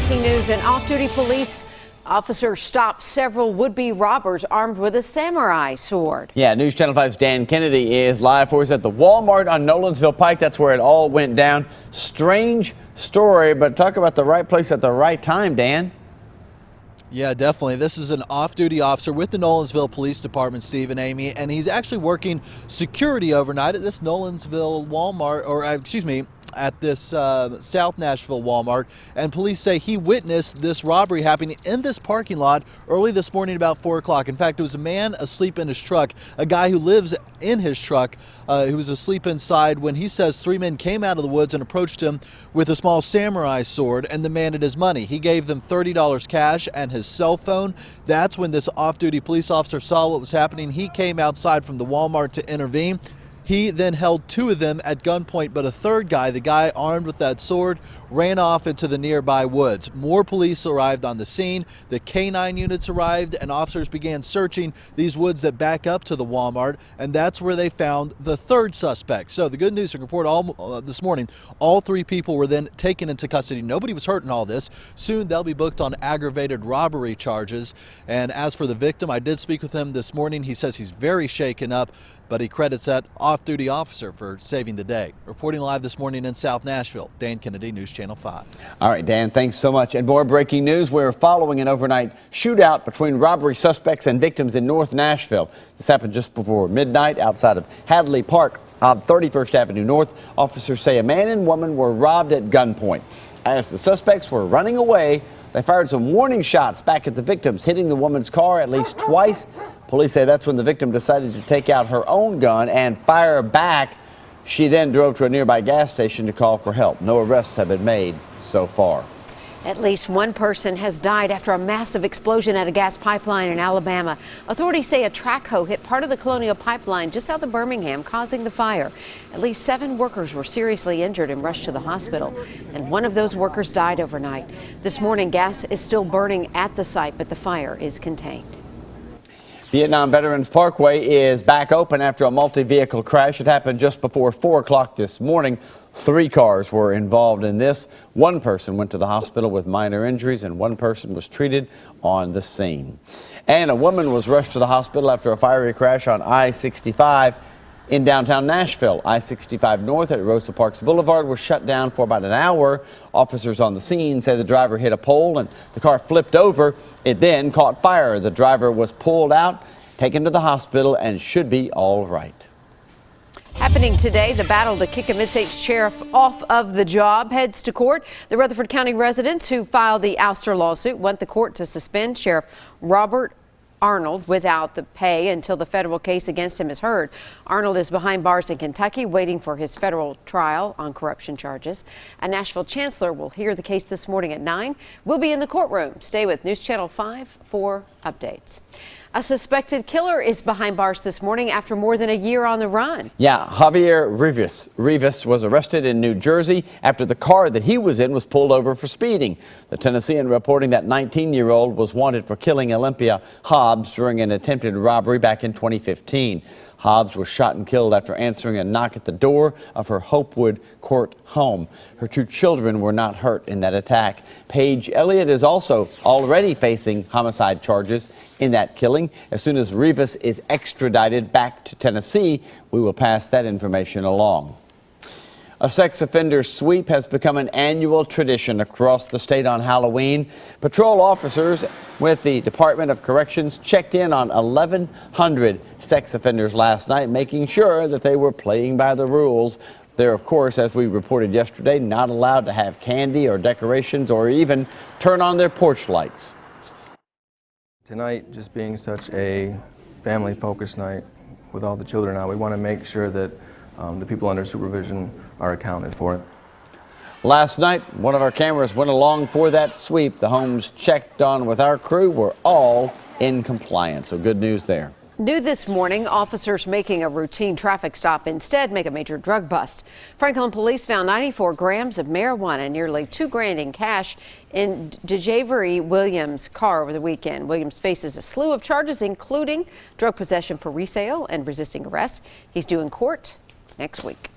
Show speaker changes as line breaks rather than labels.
breaking news, an off-duty police officer stopped several would-be robbers armed with a samurai sword.
Yeah, News Channel 5's Dan Kennedy is live for us at the Walmart on Nolensville Pike. That's where it all went down. Strange story, but talk about the right place at the right time, Dan.
Yeah, definitely. This is an off-duty officer with the Nolensville Police Department, Steve and Amy, and he's actually working security overnight at this Nolensville Walmart, or excuse me, at this South Nashville Walmart, and police say he witnessed this robbery happening in this parking lot early this morning about 4 o'clock. In fact, it was a man asleep in his truck, a guy who lives in his truck who was asleep inside when he says 3 men came out of the woods and approached him with a small samurai sword and demanded his money. He gave them $30 cash and his cell phone. That's when this off-duty police officer saw what was happening. He came outside from the Walmart to intervene. He then held 2 of them at gunpoint, but a third guy, the guy armed with that sword, ran off into the nearby woods. More police arrived on the scene. The K-9 units arrived, and officers began searching these woods that back up to the Walmart, and that's where they found the third suspect. So the good news to report this morning, all 3 people were then taken into custody. Nobody was hurt in all this. Soon they'll be booked on aggravated robbery charges. And as for the victim, I did speak with him this morning. He says he's very shaken up, but he credits that off-duty officer for saving the day. Reporting live this morning in South Nashville, Dan Kennedy, News Channel 5.
All right, Dan, thanks so much. And more breaking news. We're following an overnight shootout between robbery suspects and victims in North Nashville. This happened just before midnight outside of Hadley Park on 31st Avenue North. Officers say a man and woman were robbed at gunpoint. As the suspects were running away, they fired some warning shots back at the victims, hitting the woman's car at least twice. Police say that's when the victim decided to take out her own gun and fire back. She then drove to a nearby gas station to call for help. No arrests have been made so far.
At least 1 person has died after a massive explosion at a gas pipeline in Alabama. Authorities say a track hoe hit part of the Colonial Pipeline just south of Birmingham, causing the fire. At least 7 workers were seriously injured and rushed to the hospital, and 1 of those workers died overnight. This morning, gas is still burning at the site, but the fire is contained.
Vietnam Veterans Parkway is back open after a multi-vehicle crash. It happened just before 4 o'clock this morning. 3 cars were involved in this. 1 person went to the hospital with minor injuries, and 1 person was treated on the scene. And a woman was rushed to the hospital after a fiery crash on I-65 in downtown Nashville. I-65 north at Rosa Parks Boulevard was shut down for about an hour. Officers on the scene say the driver hit a pole and the car flipped over. It then caught fire. The driver was pulled out, taken to the hospital, and should be all right.
Happening today, the battle to kick a Mid-State sheriff off of the job heads to court. The Rutherford County residents who filed the ouster lawsuit want the court to suspend Sheriff Robert Arnold without the pay until the federal case against him is heard. Arnold is behind bars in Kentucky waiting for his federal trial on corruption charges. A Nashville chancellor will hear the case this morning at 9. We'll be in the courtroom. Stay with News Channel 5 for updates. A suspected killer is behind bars this morning after more than a year on the run.
Yeah, Javier Rivas was arrested in New Jersey after the car that he was in was pulled over for speeding. The Tennessean reporting that 19-year-old was wanted for killing Olympia Hobbs during an attempted robbery back in 2015. Hobbs was shot and killed after answering a knock at the door of her Hopewood Court home. Her 2 children were not hurt in that attack. Paige Elliott is also already facing homicide charges in that killing. As soon as Rivas is extradited back to Tennessee, we will pass that information along. A sex offender sweep has become an annual tradition across the state on Halloween. Patrol officers with the Department of Corrections checked in on 1,100 sex offenders last night, making sure that they were playing by the rules. They're, of course, as we reported yesterday, not allowed to have candy or decorations or even turn on their porch lights.
Tonight, just being such a family-focused night with all the children out, we want to make sure that the people under supervision are accounted for.
Last night, one of our cameras went along for that sweep. The homes checked on with our crew were all in compliance, so good news there.
New this morning, officers making a routine traffic stop instead make a major drug bust. Franklin police found 94 grams of marijuana, nearly $2 grand in cash in DeJavery Williams' car over the weekend. Williams faces a slew of charges, including drug possession for resale and resisting arrest. He's due in court next week.